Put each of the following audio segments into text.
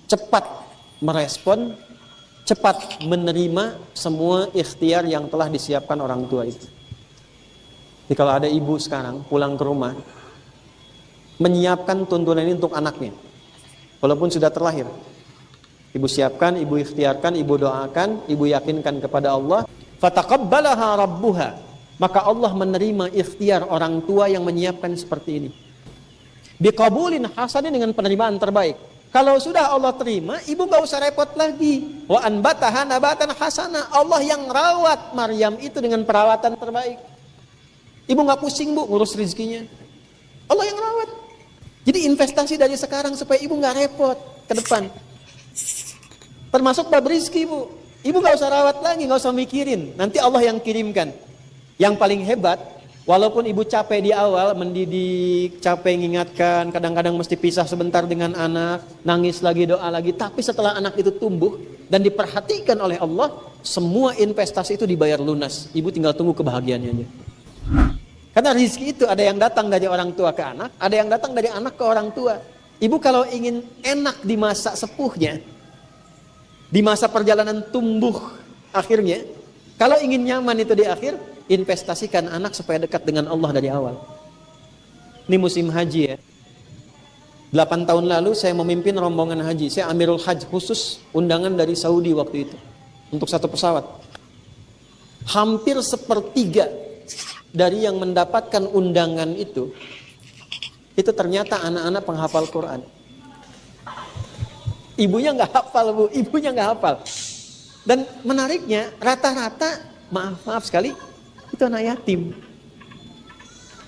cepat merespon, cepat menerima semua ikhtiar yang telah disiapkan orang tua itu. Jadi kalau ada ibu sekarang pulang ke rumah, menyiapkan tuntunan ini untuk anaknya, walaupun sudah terlahir, ibu siapkan, ibu ikhtiarkan, ibu doakan, ibu yakinkan kepada Allah, fataqabbalaha rabbuha, maka Allah menerima ikhtiar orang tua yang menyiapkan seperti ini. Biqabulin hasanin, dengan penerimaan terbaik. Kalau sudah Allah terima, ibu gak usah repot lagi. Wa anbataha nabatan hasana, Allah yang rawat Maryam itu dengan perawatan terbaik. Ibu gak pusing bu ngurus rezekinya, Allah yang rawat. Jadi investasi dari sekarang supaya ibu gak repot ke depan. Termasuk bab rezeki bu, ibu gak usah rawat lagi, gak usah mikirin, nanti Allah yang kirimkan. Yang paling hebat, walaupun ibu capek di awal, mendidik, capek mengingatkan, kadang-kadang mesti pisah sebentar dengan anak, nangis lagi, doa lagi, tapi setelah anak itu tumbuh dan diperhatikan oleh Allah, semua investasi itu dibayar lunas. Ibu tinggal tunggu kebahagiaannya aja. Karena rezeki itu ada yang datang dari orang tua ke anak, ada yang datang dari anak ke orang tua. Ibu kalau ingin enak di masa sepuhnya, di masa perjalanan tumbuh akhirnya, kalau ingin nyaman itu di akhir, investasikan anak supaya dekat dengan Allah dari awal. Ini musim haji ya. 8 tahun lalu saya memimpin rombongan haji. Saya Amirul Hajj khusus, undangan dari Saudi waktu itu untuk 1 pesawat. Hampir sepertiga dari yang mendapatkan undangan itu ternyata anak-anak penghafal Quran. Ibunya nggak hafal bu, ibunya nggak hafal. Dan menariknya rata-rata, maaf sekali, itu anak yatim.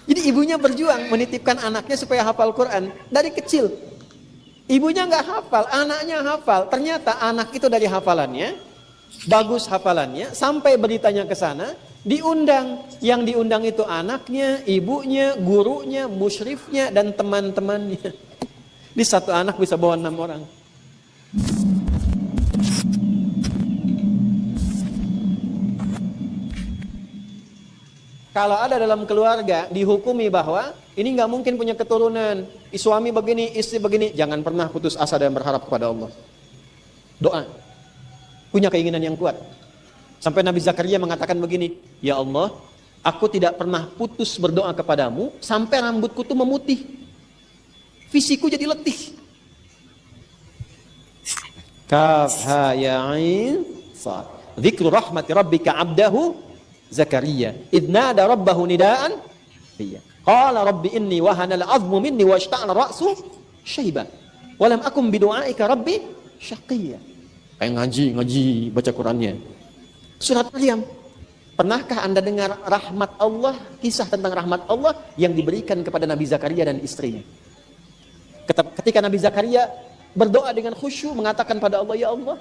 Jadi ibunya berjuang menitipkan anaknya supaya hafal Quran dari kecil. Ibunya nggak hafal, anaknya hafal. Ternyata anak itu dari hafalannya, bagus hafalannya, sampai beritanya ke sana, diundang. Yang diundang itu anaknya, ibunya, gurunya, musyrifnya, dan teman-temannya. Di satu anak bisa bawa 6 orang. Kalau ada dalam keluarga dihukumi bahwa ini nggak mungkin punya keturunan, suami begini, istri begini, jangan pernah putus asa dan berharap kepada Allah. Doa, punya keinginan yang kuat. Sampai Nabi Zakaria mengatakan begini, ya Allah, aku tidak pernah putus berdoa kepadamu sampai rambutku tuh memutih, fisikku jadi letih. Kaf ha ya ain sad. Dzikru rahmati rabbika 'abdahu Zakaria idna nada rabbahu nidaan iya qala rabbi inni wahana al-'azmu minni wa ishta'ala ra'su syaiba wa lam akum bidu'aika rabbi syaqiyya. Kayak ngaji baca Qurannya. Surat Maryam. Pernahkah Anda dengar rahmat Allah, kisah tentang rahmat Allah yang diberikan kepada Nabi Zakaria dan istrinya? Ketika Nabi Zakaria berdoa dengan khusyuk mengatakan pada Allah, ya Allah,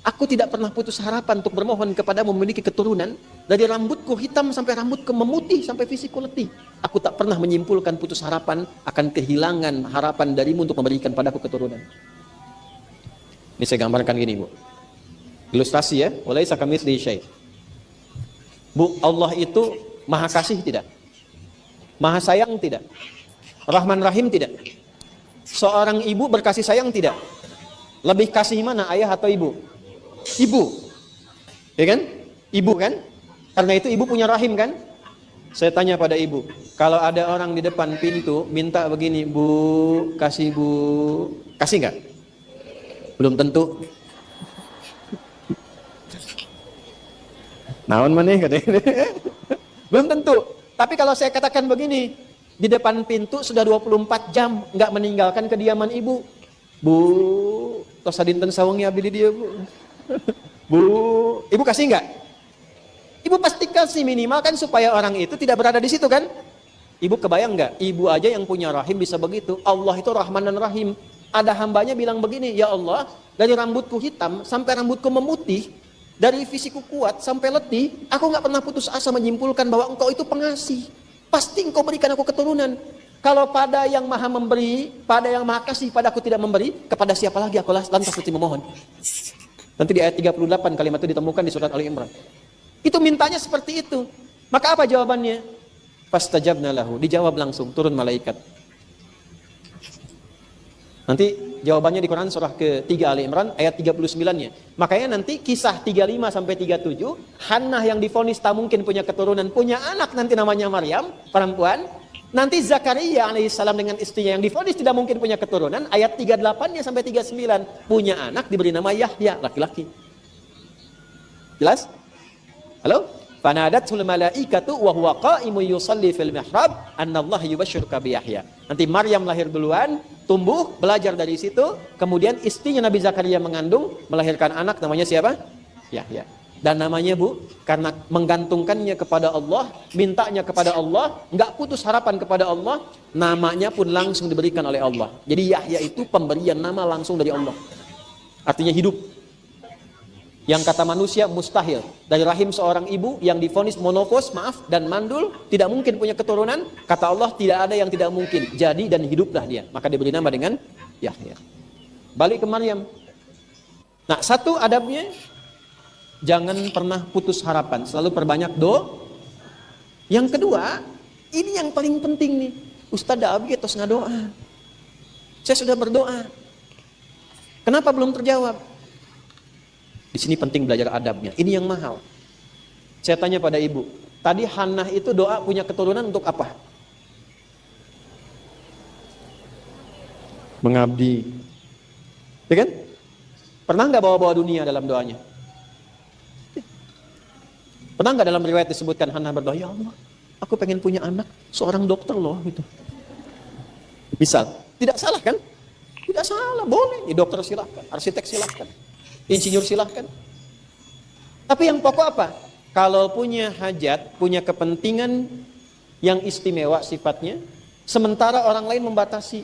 aku tidak pernah putus harapan untuk bermohon kepadamu memiliki keturunan. Dari rambutku hitam sampai rambutku memutih sampai fisikku letih, aku tak pernah menyimpulkan putus harapan akan kehilangan harapan darimu untuk memberikan padaku keturunan. Ini saya gambarkan gini bu, ilustrasi ya. Walaisa kamitslihi syai'. Bu, Allah itu maha kasih tidak? Maha sayang tidak? Rahman Rahim tidak? Seorang ibu berkasih sayang tidak? Lebih kasih mana, ayah atau ibu? Ibu, ya kan? Ibu kan? Karena itu ibu punya rahim kan? Saya tanya pada ibu, kalau ada orang di depan pintu minta begini, bu, kasih nggak? Belum tentu. Naon maneh katanya. Belum tentu. Tapi kalau saya katakan begini, di depan pintu sudah 24 jam nggak meninggalkan kediaman ibu, bu, tos sadinten sawengi abdi di dia bu. Bu, ibu kasih nggak? Ibu pasti kasih, minimal kan supaya orang itu tidak berada di situ kan? Ibu kebayang nggak? Ibu aja yang punya rahim bisa begitu. Allah itu Rahman dan Rahim. Ada hambanya bilang begini, ya Allah, dari rambutku hitam sampai rambutku memutih, dari fisikku kuat sampai letih, aku nggak pernah putus asa menyimpulkan bahwa engkau itu pengasih. Pasti engkau berikan aku keturunan. Kalau pada yang maha memberi, pada yang maha kasih, pada aku tidak memberi, kepada siapa lagi aku lantas mesti memohon? Nanti di ayat 38 kalimat itu ditemukan di surat Ali Imran. Itu mintanya seperti itu. Maka apa jawabannya? Fastajabna lahu, dijawab langsung, turun malaikat. Nanti jawabannya di Quran surah ke-3 Ali Imran ayat 39-nya. Makanya nanti kisah 35 sampai 37, Hannah yang divonis tak mungkin punya keturunan, punya anak nanti namanya Maryam, perempuan. Nanti Zakaria alaihissalam dengan istrinya yang divonis tidak mungkin punya keturunan, ayat 38-nya sampai 39, punya anak diberi nama Yahya, laki-laki. Jelas? Halo? Fanadatul malaikatu wa huwa qa'imun yusalli fil mihrab annallaha yubashshiruka bi Yahya. Nanti Maryam lahir duluan, tumbuh, belajar dari situ, kemudian istrinya Nabi Zakaria mengandung, melahirkan anak namanya siapa? Yahya. Dan namanya karena menggantungkannya kepada Allah, mintanya kepada Allah, enggak putus harapan kepada Allah, namanya pun langsung diberikan oleh Allah. Jadi Yahya itu pemberian nama langsung dari Allah. Artinya hidup. Yang kata manusia mustahil. Dari rahim seorang ibu yang divonis monofos, dan mandul, tidak mungkin punya keturunan. Kata Allah tidak ada yang tidak mungkin. Jadi dan hiduplah dia. Maka diberi nama dengan Yahya. Balik ke Maryam. Nah, satu adabnya, jangan pernah putus harapan. Selalu perbanyak doa. Yang kedua, ini yang paling penting nih. Ustadz Abi terus ngadoa. Saya sudah berdoa. Kenapa belum terjawab? Di sini penting belajar adabnya. Ini yang mahal. Saya tanya pada ibu, tadi Hannah itu doa punya keturunan untuk apa? Mengabdi. Ya kan? Pernah nggak bawa-bawa dunia dalam doanya? Pernah nggak dalam riwayat disebutkan Hannah berdoa, ya Allah, aku pengen punya anak, seorang dokter loh gitu. Misal, tidak salah kan? Tidak salah, boleh. Ya, dokter silahkan, arsitek silahkan. Insinyur silahkan. Tapi yang pokok apa? Kalau punya hajat, punya kepentingan yang istimewa sifatnya, sementara orang lain membatasi.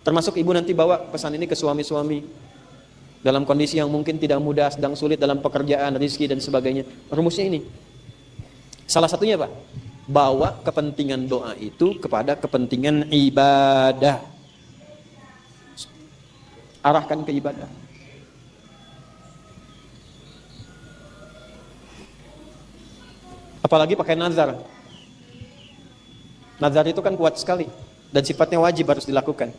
Termasuk ibu nanti bawa pesan ini ke suami-suami dalam kondisi yang mungkin tidak mudah, sedang sulit dalam pekerjaan, rezeki dan sebagainya. Rumusnya ini. Salah satunya apa? Bawa kepentingan doa itu kepada kepentingan ibadah. Arahkan ke ibadah. Apalagi pakai nazar. Nazar itu kan kuat sekali dan sifatnya wajib harus dilakukan.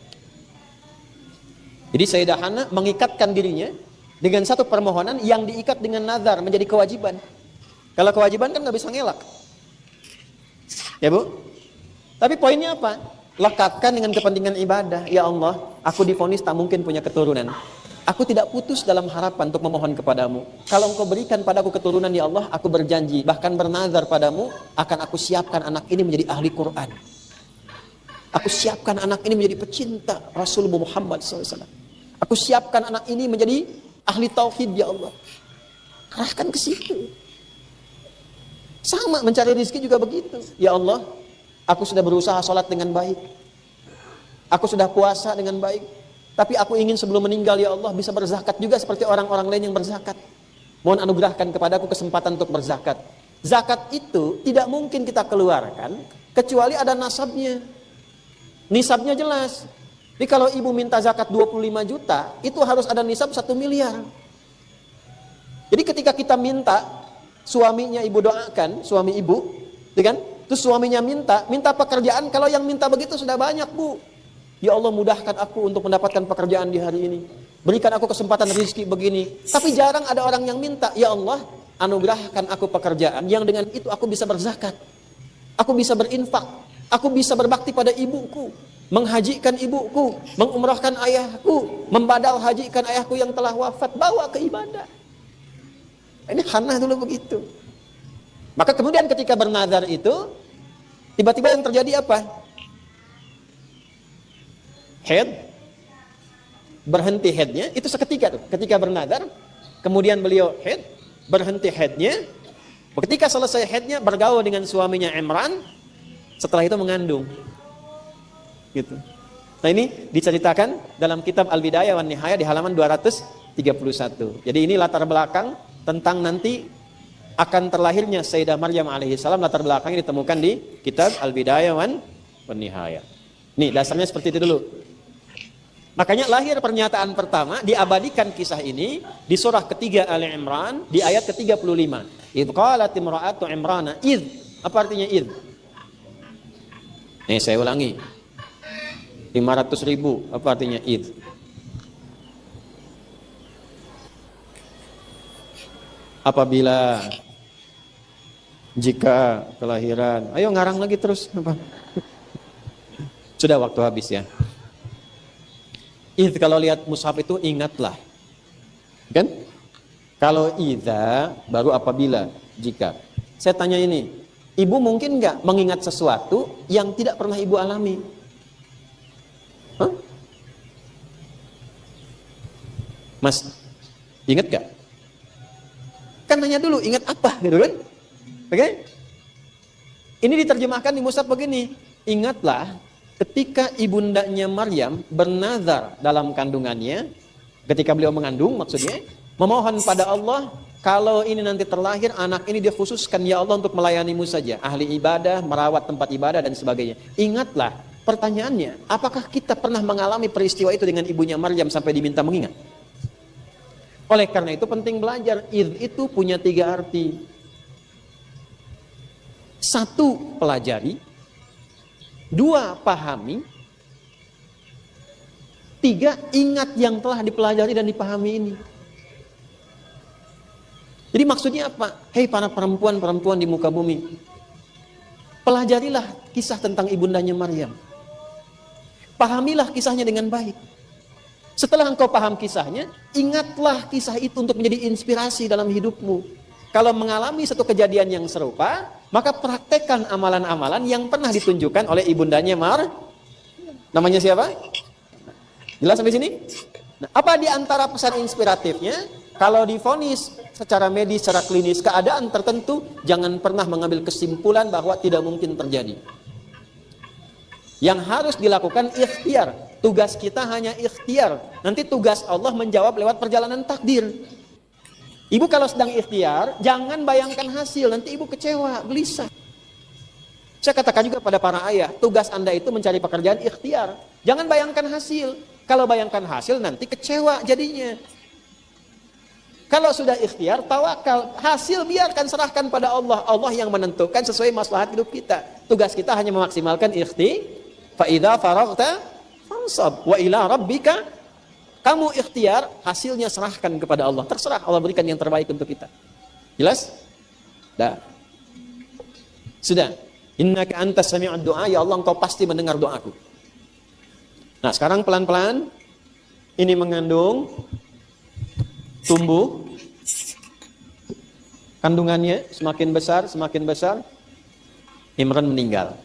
Jadi Sayyidah Hannah mengikatkan dirinya dengan satu permohonan yang diikat dengan nazar menjadi kewajiban. Kalau kewajiban kan nggak bisa ngelak. Ya Bu? Tapi poinnya apa? Lekatkan dengan kepentingan ibadah. Ya Allah, aku divonis tak mungkin punya keturunan. Aku tidak putus dalam harapan untuk memohon kepadamu. Kalau engkau berikan padaku keturunan ya Allah, aku berjanji, bahkan bernazar padamu, akan aku siapkan anak ini menjadi ahli Quran. Aku siapkan anak ini menjadi pecinta Rasulullah Muhammad SAW. Aku siapkan anak ini menjadi ahli tauhid ya Allah. Arahkan ke situ. Sama mencari rezeki juga begitu. Ya Allah, aku sudah berusaha sholat dengan baik. Aku sudah puasa dengan baik. Tapi aku ingin sebelum meninggal ya Allah bisa berzakat juga seperti orang-orang lain yang berzakat. Mohon anugerahkan kepadaku kesempatan untuk berzakat. Zakat itu tidak mungkin kita keluarkan kecuali ada nasabnya. Nisabnya jelas. Jadi kalau ibu minta zakat 25 juta, itu harus ada nisab 1 miliar. Jadi ketika kita minta, suaminya ibu doakan, suami ibu, kan? Terus suaminya minta pekerjaan, kalau yang minta begitu sudah banyak Bu. Ya Allah mudahkan aku untuk mendapatkan pekerjaan di hari ini. Berikan aku kesempatan rezeki begini. Tapi jarang ada orang yang minta, ya Allah anugerahkan aku pekerjaan yang dengan itu aku bisa berzakat. Aku bisa berinfak. Aku bisa berbakti pada ibuku. Menghajikan ibuku. Mengumrahkan ayahku. Membadal hajikan ayahku yang telah wafat. Bawa ke ibadah. Ini Hannah dulu begitu. Maka kemudian ketika bernazar itu, tiba-tiba yang terjadi apa? Head, berhenti headnya, itu seketika tuh, ketika bernazar, kemudian beliau head, berhenti headnya, ketika selesai headnya, bergaul dengan suaminya Imran, setelah itu mengandung. Gitu. Nah ini diceritakan dalam kitab Al-Bidayah wan Nihayah di halaman 231. Jadi ini latar belakang tentang nanti akan terlahirnya Sayyidah Maryam alaihissalam, latar belakangnya ditemukan di kitab Al-Bidayah wan Nihayah. Nih dasarnya seperti itu dulu. Makanya lahir pernyataan pertama, diabadikan kisah ini di surah ketiga Ali Imran di ayat ke-35. Idh qalat imra'atu Imrana, idh, apa artinya idh? Nih saya ulangi. 500.000, apa artinya id? Apabila, jika, kelahiran. Ayo ngarang lagi terus. Sudah, waktu habis ya. Id kalau lihat mushaf itu ingatlah. Kan? Kalau idza baru apabila, jika. Saya tanya ini, ibu mungkin nggak mengingat sesuatu yang tidak pernah ibu alami? Hah? Mas, ingat gak? Kan nanya dulu, ingat apa gitu kan? Oke? Ini diterjemahkan di mushaf begini. Ingatlah ketika ibundanya Maryam bernazar dalam kandungannya, ketika beliau mengandung maksudnya, memohon pada Allah, kalau ini nanti terlahir, anak ini dikhususkan ya Allah untuk melayanimu saja. Ahli ibadah, merawat tempat ibadah dan sebagainya. Ingatlah. Pertanyaannya, apakah kita pernah mengalami peristiwa itu dengan ibunya Maryam sampai diminta mengingat? Oleh karena itu penting belajar. Id itu punya 3 arti. 1, pelajari. 2, pahami. 3, ingat yang telah dipelajari dan dipahami ini. Jadi maksudnya apa? Hei para perempuan-perempuan di muka bumi, pelajarilah kisah tentang ibundanya Maryam. Pahamilah kisahnya dengan baik. Setelah engkau paham kisahnya, ingatlah kisah itu untuk menjadi inspirasi dalam hidupmu. Kalau mengalami satu kejadian yang serupa, maka praktekkan amalan-amalan yang pernah ditunjukkan oleh ibundanya Namanya siapa? Jelas sampai sini? Nah, apa di antara pesan inspiratifnya? Kalau divonis secara medis, secara klinis, keadaan tertentu, jangan pernah mengambil kesimpulan bahwa tidak mungkin terjadi. Yang harus dilakukan ikhtiar. Tugas kita hanya ikhtiar. Nanti tugas Allah menjawab lewat perjalanan takdir. Ibu kalau sedang ikhtiar, jangan bayangkan hasil. Nanti ibu kecewa, gelisah. Saya katakan juga pada para ayah, tugas Anda itu mencari pekerjaan ikhtiar. Jangan bayangkan hasil. Kalau bayangkan hasil, nanti kecewa jadinya. Kalau sudah ikhtiar, tawakal. Hasil biarkan serahkan pada Allah. Allah yang menentukan sesuai maslahat hidup kita. Tugas kita hanya memaksimalkan ikhtiar. Fa'idha faraghta fansab wa ila rabbika. Kamu ikhtiar, hasilnya serahkan kepada Allah. Terserah, Allah berikan yang terbaik untuk kita. Jelas? Dah. Sudah. Innaka antas sami'ud du'a, ya Allah engkau pasti mendengar doaku. Nah, sekarang pelan-pelan ini mengandung, tumbuh, kandungannya semakin besar, Imran meninggal.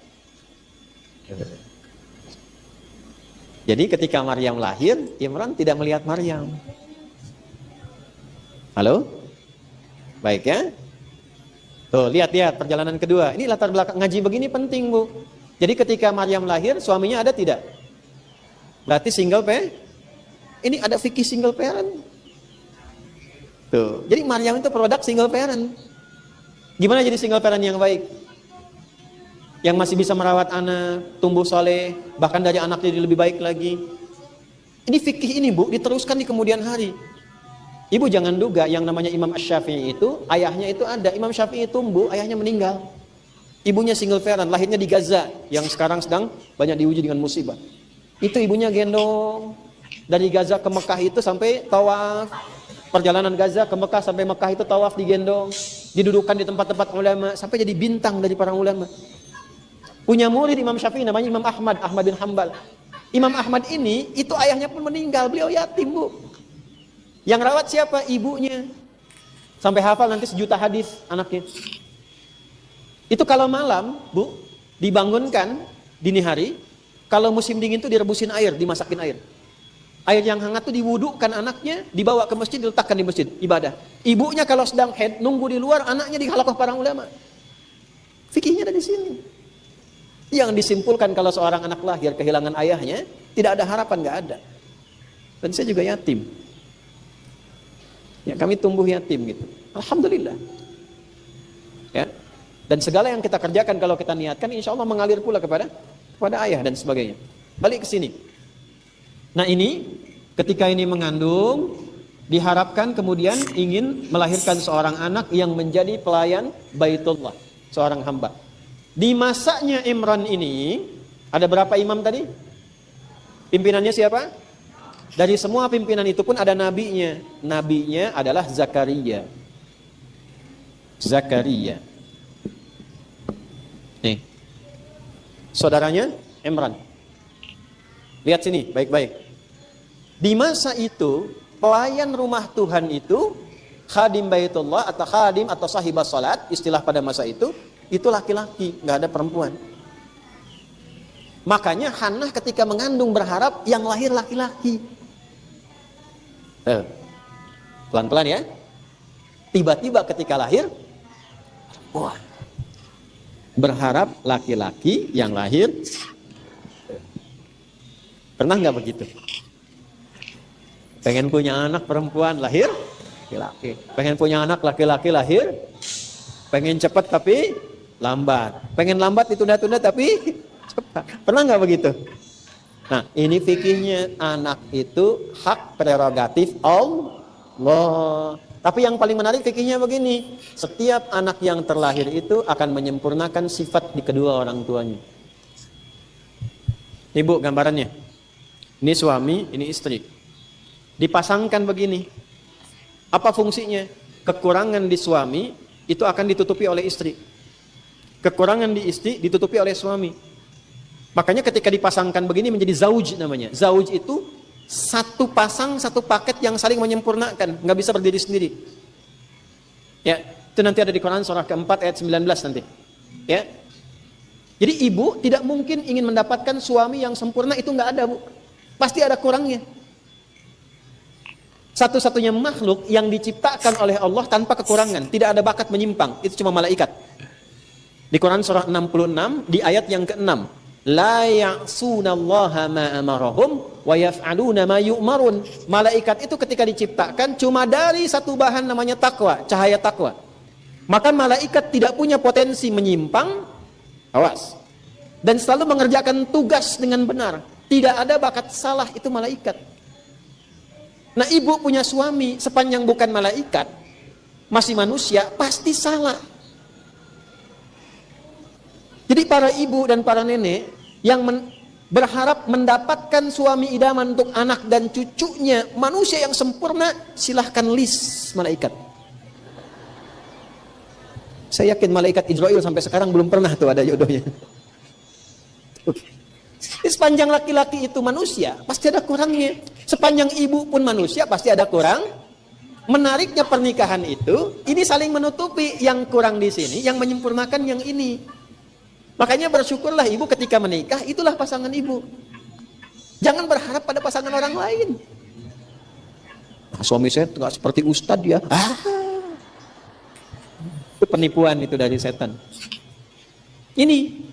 Jadi ketika Maryam lahir, Imran tidak melihat Maryam. Halo? Baik ya? Tuh, lihat perjalanan kedua. Ini latar belakang ngaji begini penting, Bu. Jadi ketika Maryam lahir, suaminya ada tidak? Berarti single parent. Ini ada fikih single parent. Tuh. Jadi Maryam itu produk single parent. Gimana jadi single parent yang baik? Yang masih bisa merawat anak, tumbuh soleh, bahkan dari anak jadi lebih baik lagi. Ini fikih ini, Bu, diteruskan di kemudian hari. Ibu jangan duga yang namanya Imam Asy-Syafi'i itu, ayahnya itu ada. Imam Syafi'i tumbuh, ayahnya meninggal. Ibunya single parent, lahirnya di Gaza, yang sekarang sedang banyak diuji dengan musibah. Itu ibunya gendong. Dari Gaza ke Mekah itu sampai tawaf. Perjalanan Gaza ke Mekah sampai Mekah itu tawaf digendong. Didudukan di tempat-tempat ulama, sampai jadi bintang dari para ulama. Punya murid Imam Syafi'i namanya Imam Ahmad bin Hanbal. Imam Ahmad ini, itu ayahnya pun meninggal, beliau yatim, Bu. Yang rawat siapa? Ibunya. Sampai hafal nanti 1.000.000 hadis anaknya. Itu kalau malam, Bu, dibangunkan dini hari, kalau musim dingin itu direbusin air, dimasakin air. Air yang hangat itu diwudukan anaknya, dibawa ke masjid, diletakkan di masjid, ibadah. Ibunya kalau sedang haid, nunggu di luar, anaknya di halaqah para ulama. Fikihnya ada di sini. Yang disimpulkan kalau seorang anak lahir kehilangan ayahnya, tidak ada harapan, nggak ada. Dan saya juga yatim. Ya, kami tumbuh yatim gitu. Alhamdulillah. Ya. Dan segala yang kita kerjakan kalau kita niatkan, insya Allah mengalir pula kepada ayah dan sebagainya. Balik ke sini. Nah ini, ketika ini mengandung, diharapkan kemudian ingin melahirkan seorang anak yang menjadi pelayan Baitullah, seorang hamba. Di masanya Imran ini, ada berapa imam tadi? Pimpinannya siapa? Dari semua pimpinan itu pun ada nabinya. Nabinya adalah Zakaria. Zakaria. Nih. Saudaranya Imran. Lihat sini baik-baik. Di masa itu, pelayan rumah Tuhan itu, khadim Baitullah atau khadim atau sahibah salat, istilah pada masa itu laki-laki, nggak ada perempuan. Makanya Hannah ketika mengandung berharap yang lahir laki-laki. Pelan-pelan ya. Tiba-tiba ketika lahir, wah, berharap laki-laki yang lahir. Pernah nggak begitu? Pengen punya anak perempuan lahir laki-laki. Pengen punya anak laki-laki lahir. Pengen cepat tapi lambat. Pengen lambat ditunda-tunda tapi cepat. Pernah nggak begitu? Nah, ini fikihnya, anak itu hak prerogatif Allah. Tapi yang paling menarik fikihnya begini, setiap anak yang terlahir itu akan menyempurnakan sifat di kedua orang tuanya. Ibu gambarannya. Ini suami, ini istri. Dipasangkan begini. Apa fungsinya? Kekurangan di suami itu akan ditutupi oleh istri. Kekurangan di istri ditutupi oleh suami. Makanya ketika dipasangkan begini menjadi zauj namanya. Zauj itu satu pasang, satu paket yang saling menyempurnakan. Nggak bisa berdiri sendiri. Ya, itu nanti ada di Quran surah keempat ayat 19 nanti. Ya. Jadi ibu tidak mungkin ingin mendapatkan suami yang sempurna, itu nggak ada, Bu. Pasti ada kurangnya. Satu-satunya makhluk yang diciptakan oleh Allah tanpa kekurangan, tidak ada bakat menyimpang, itu cuma malaikat. Di Quran surah 66 di ayat yang ke-6, la ya'sunallaha ma amarahum wa yaf'aluna ma yu'marun. Malaikat itu ketika diciptakan cuma dari satu bahan namanya takwa, cahaya takwa. Maka malaikat tidak punya potensi menyimpang, awas, dan selalu mengerjakan tugas dengan benar. Tidak ada bakat salah, itu malaikat. Nah, ibu punya suami sepanjang bukan malaikat, masih manusia, pasti salah. Jadi para ibu dan para nenek yang berharap mendapatkan suami idaman untuk anak dan cucunya, manusia yang sempurna, silahkan list malaikat. Saya yakin malaikat Israel sampai sekarang belum pernah tuh ada jodohnya. Sepanjang laki-laki itu manusia, pasti ada kurangnya. Sepanjang ibu pun manusia, pasti ada kurang. Menariknya pernikahan itu, ini saling menutupi yang kurang di sini, yang menyempurnakan yang ini. Makanya bersyukurlah ibu ketika menikah, itulah pasangan ibu. Jangan berharap pada pasangan orang lain. Nah, suami saya nggak seperti ustadz ya. Itu penipuan itu dari setan. Ini.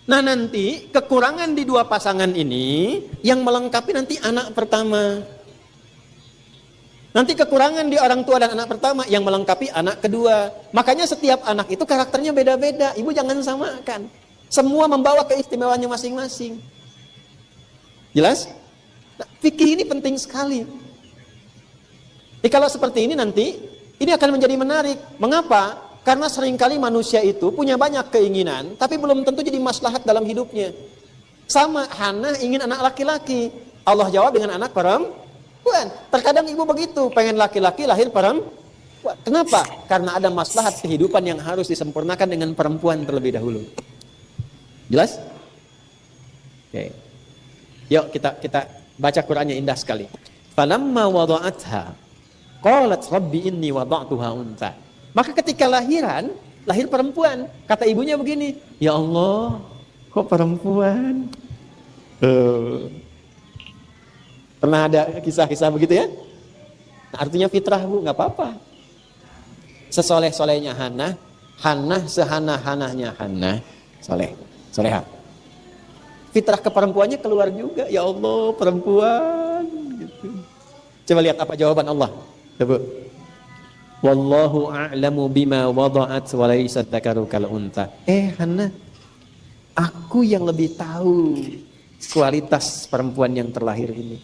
Nah, nanti kekurangan di dua pasangan ini yang melengkapi nanti anak pertama. Nanti kekurangan di orang tua dan anak pertama yang melengkapi anak kedua. Makanya setiap anak itu karakternya beda-beda. Ibu jangan samakan. Semua membawa keistimewaannya masing-masing. Jelas? Nah, fikih ini penting sekali. Jadi kalau seperti ini nanti, ini akan menjadi menarik. Mengapa? Karena seringkali manusia itu punya banyak keinginan, tapi belum tentu jadi maslahat dalam hidupnya. Sama, Hannah ingin anak laki-laki. Allah jawab dengan anak perempuan. Terkadang ibu begitu, pengen laki-laki lahir perempuan. Kenapa? Karena ada maslahat kehidupan yang harus disempurnakan dengan perempuan terlebih dahulu. Jelas? Oke. Yuk kita baca Qur'annya indah sekali. Falamma wada'atha qalat rabbi inni wada'tuha untha. Maka ketika lahiran, lahir perempuan. Kata ibunya begini, ya Allah, kok perempuan? Pernah ada kisah-kisah begitu ya? Nah, artinya fitrah, Bu, nggak apa-apa. Sesoleh-solehnya Hannah, Hannah sehana-hanahnya Hannah, soleha. Fitrah keperempuannya keluar juga, ya Allah, perempuan. Gitu. Coba lihat apa jawaban Allah. Coba. Wallahu a'lamu bima wada'at wa laysa dzakaru kal untha. Hannah, aku yang lebih tahu kualitas perempuan yang terlahir ini.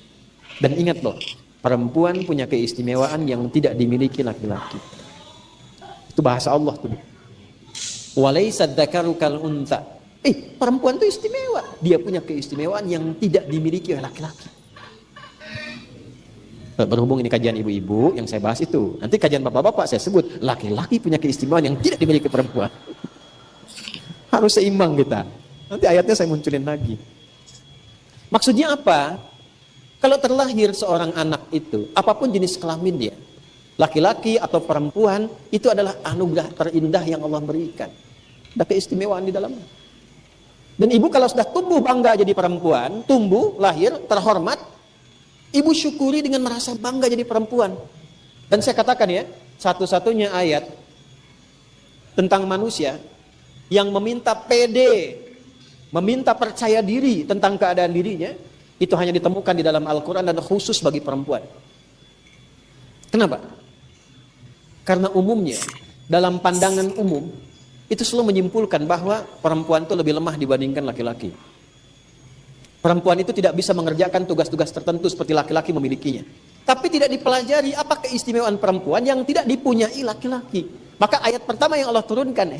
Dan ingat loh, perempuan punya keistimewaan yang tidak dimiliki laki-laki. Itu bahasa Allah tuh. Wa laysa dzakaru kal untha. Perempuan itu istimewa. Dia punya keistimewaan yang tidak dimiliki oleh laki-laki. Berhubung ini kajian ibu-ibu yang saya bahas itu. Nanti kajian bapak-bapak saya sebut laki-laki punya keistimewaan yang tidak dimiliki perempuan. Harus seimbang kita. Nanti ayatnya saya munculin lagi. Maksudnya apa? Kalau terlahir seorang anak itu, apapun jenis kelamin dia, laki-laki atau perempuan, itu adalah anugerah terindah yang Allah berikan. Ada keistimewaan di dalamnya. Dan ibu kalau sudah tumbuh bangga jadi perempuan, tumbuh, lahir, terhormat, ibu syukuri dengan merasa bangga jadi perempuan. Dan saya katakan ya, satu-satunya ayat tentang manusia yang meminta pede, meminta percaya diri tentang keadaan dirinya, itu hanya ditemukan di dalam Al-Quran dan khusus bagi perempuan. Kenapa? Karena umumnya, dalam pandangan umum, itu selalu menyimpulkan bahwa perempuan itu lebih lemah dibandingkan laki-laki. Perempuan itu tidak bisa mengerjakan tugas-tugas tertentu seperti laki-laki memilikinya. Tapi tidak dipelajari apa keistimewaan perempuan yang tidak dipunyai laki-laki. Maka ayat pertama yang Allah turunkan,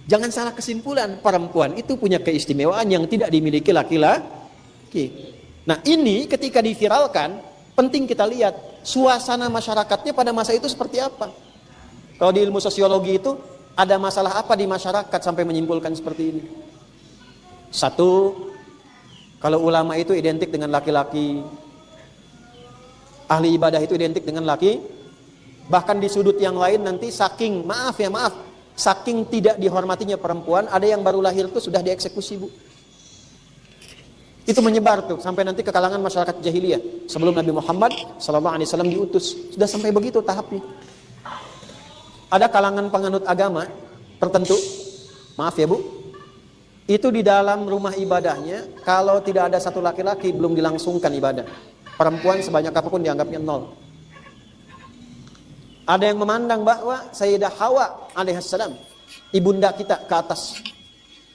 jangan salah kesimpulan, perempuan itu punya keistimewaan yang tidak dimiliki laki-laki. Nah ini ketika diviralkan, penting kita lihat suasana masyarakatnya pada masa itu seperti apa. Kalau di ilmu sosiologi itu, ada masalah apa di masyarakat sampai menyimpulkan seperti ini? Satu, kalau ulama itu identik dengan laki-laki, ahli ibadah itu identik dengan laki, bahkan di sudut yang lain nanti saking tidak dihormatinya perempuan, ada yang baru lahir tuh sudah dieksekusi, Bu. Itu menyebar tuh sampai nanti ke kalangan masyarakat jahiliyah sebelum Nabi Muhammad SAW diutus. Sudah sampai begitu tahapnya. Ada kalangan penganut agama tertentu, maaf ya Bu, itu di dalam rumah ibadahnya kalau tidak ada satu laki-laki belum dilangsungkan ibadah. Perempuan sebanyak apapun dianggapnya nol. Ada yang memandang bahwa Sayyidah Hawa alaihissalam, ibunda kita ke atas,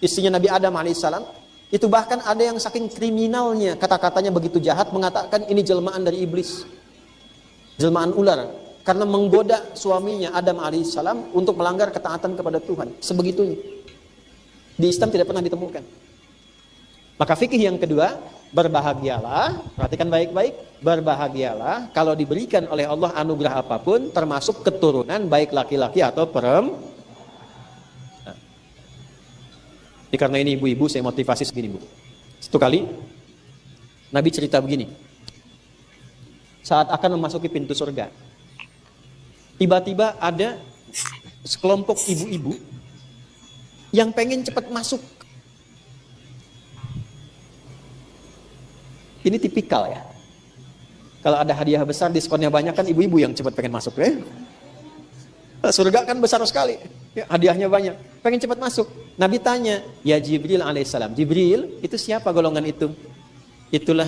istrinya Nabi Adam alaihissalam, itu bahkan ada yang saking kriminalnya, kata-katanya begitu jahat, mengatakan ini jelmaan dari iblis, jelmaan ular, karena menggoda suaminya Adam alaihissalam untuk melanggar ketaatan kepada Tuhan. Sebegitunya. Di Islam tidak pernah ditemukan. Maka fikih yang kedua, berbahagialah, perhatikan baik-baik, berbahagialah kalau diberikan oleh Allah anugerah apapun, termasuk keturunan baik laki-laki atau perempuan. Karena ini ibu-ibu, saya motivasi segini, Bu. Satu kali Nabi cerita begini, saat akan memasuki pintu surga, tiba-tiba ada sekelompok ibu-ibu yang pengen cepat masuk. Ini tipikal ya. Kalau ada hadiah besar, diskonnya banyak, kan ibu-ibu yang cepat pengen masuk ya. Surga kan besar sekali, ya, hadiahnya banyak, pengen cepat masuk. Nabi tanya, ya Jibril alaihissalam, Jibril itu siapa golongan itu? Itulah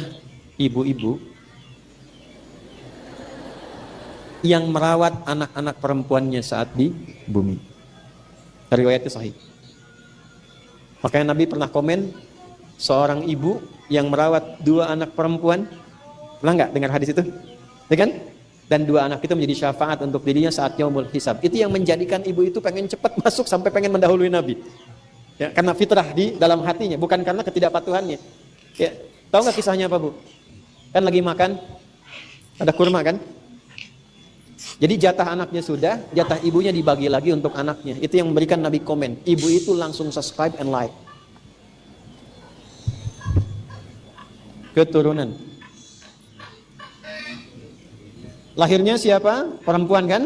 ibu-ibu yang merawat anak-anak perempuannya saat di bumi. Riwayatnya sahih. Makanya Nabi pernah komen, seorang ibu yang merawat 2 anak perempuan, pernah nggak dengar hadis itu? Ya kan? Dan 2 anak itu menjadi syafaat untuk dirinya saat yaumul hisab. Itu yang menjadikan ibu itu pengen cepat masuk sampai pengen mendahului Nabi. Ya, karena fitrah di dalam hatinya, bukan karena ketidakpatuhannya. Ya, tahu nggak kisahnya apa, Bu? Kan lagi makan, ada kurma kan? Jadi jatah anaknya sudah, jatah ibunya dibagi lagi untuk anaknya. Itu yang memberikan Nabi komen. Ibu itu langsung subscribe and like. Keturunan. Lahirnya siapa? Perempuan kan?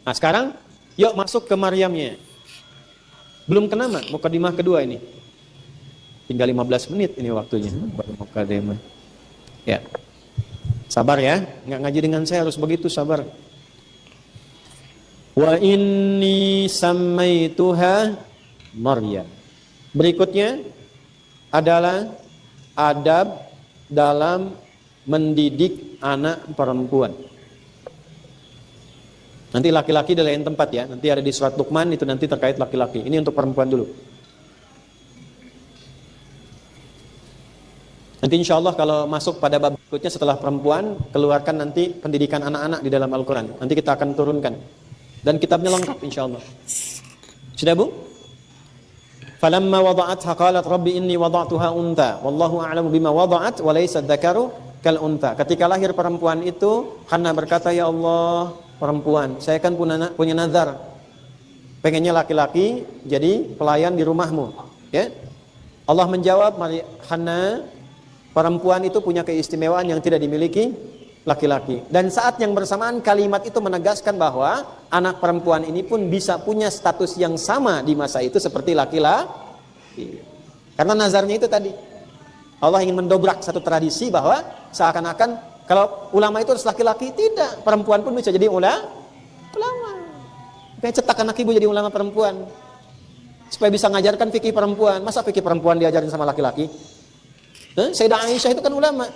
Nah sekarang, yuk masuk ke Maryamnya. Belum kena mukadimah kedua ini. Tinggal 15 menit ini waktunya. Baru mukadimah. Ya. Sabar ya, nggak ngaji dengan saya harus begitu, sabar. Wa inni sammaituha Maryam. Berikutnya adalah adab dalam mendidik anak perempuan. Nanti laki-laki di lain tempat ya. Nanti ada di surat Luqman, itu nanti terkait laki-laki. Ini untuk perempuan dulu. Nanti insya Allah kalau masuk pada bab berikutnya setelah perempuan, keluarkan nanti pendidikan anak-anak di dalam Al-Quran. Nanti kita akan turunkan. Dan kitabnya lengkap insya Allah. Sudah Bu? Falamma wada'atha qalat rabbi inni wada'tuha untha wallahu a'lamu bima wada'at wa laysa dzakaru kal untha. Ketika lahir perempuan itu, Hannah berkata, ya Allah, perempuan, saya kan punya nazar, pengennya laki-laki jadi pelayan di rumahmu, ya. Allah menjawab, Hannah, perempuan itu punya keistimewaan yang tidak dimiliki laki-laki. Dan saat yang bersamaan kalimat itu menegaskan bahwa anak perempuan ini pun bisa punya status yang sama di masa itu seperti laki-laki. Karena nazarnya itu tadi. Allah ingin mendobrak satu tradisi bahwa seakan-akan kalau ulama itu harus laki-laki, tidak. Perempuan pun bisa jadi ulama. Kayak cetak anak ibu jadi ulama perempuan. Supaya bisa ngajarkan fikih perempuan. Masa fikih perempuan diajarin sama laki-laki? Sayyidah Aisyah itu kan ulama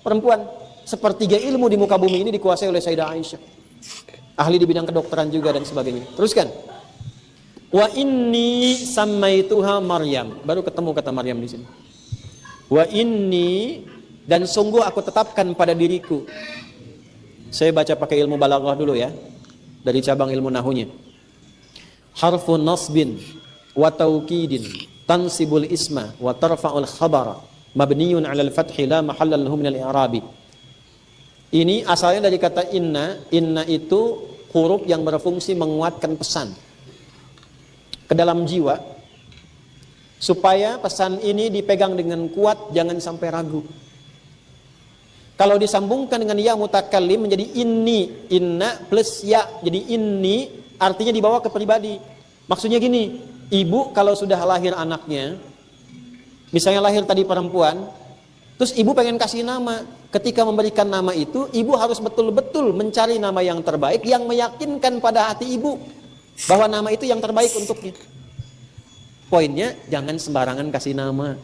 perempuan. Sepertiga ilmu di muka bumi ini dikuasai oleh Sayyidah Aisyah. Ahli di bidang kedokteran juga dan sebagainya. Teruskan. Wa inni sammaituha Maryam. Baru ketemu kata Maryam di sini. Wa inni, dan sungguh aku tetapkan pada diriku. Saya baca pakai ilmu balaghah dulu ya. Dari cabang ilmu nahunya. Harfun nasbin wa taukidin tansibul isma wa tarfa'ul khabara mabniyun 'alal fathi la mahalla lahu minal i'rabi. Ini asalnya dari kata inna. Inna itu huruf yang berfungsi menguatkan pesan ke dalam jiwa, supaya pesan ini dipegang dengan kuat, jangan sampai ragu. Kalau disambungkan dengan ya mutakallim menjadi inni, inna plus ya, jadi inni artinya dibawa ke pribadi. Maksudnya gini, ibu kalau sudah lahir anaknya, misalnya lahir tadi perempuan, terus ibu pengen kasih nama. Ketika memberikan nama itu, ibu harus betul-betul mencari nama yang terbaik, yang meyakinkan pada hati ibu bahwa nama itu yang terbaik untuknya. Poinnya, jangan sembarangan kasih nama.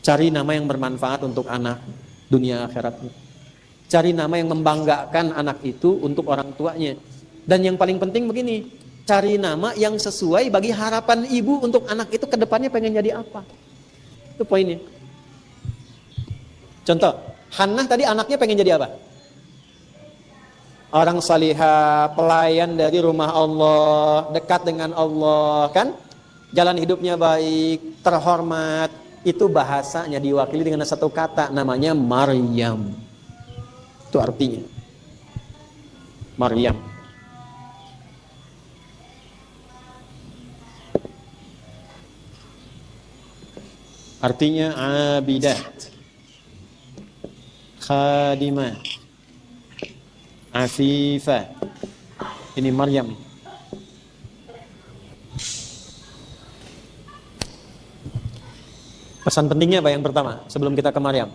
Cari nama yang bermanfaat untuk anak dunia akhiratnya. Cari nama yang membanggakan anak itu untuk orang tuanya. Dan yang paling penting begini, cari nama yang sesuai bagi harapan ibu untuk anak itu ke depannya pengen jadi apa. Itu poinnya. Contoh, Hannah tadi anaknya pengen jadi apa? Orang salihah, pelayan dari rumah Allah, dekat dengan Allah, kan? Jalan hidupnya baik, terhormat. Itu bahasanya diwakili dengan satu kata, namanya Maryam. Itu artinya. Maryam. Artinya abidat, khadimah, afifah. Ini Maryam. Pesan pentingnya apa yang pertama sebelum kita ke Maryam?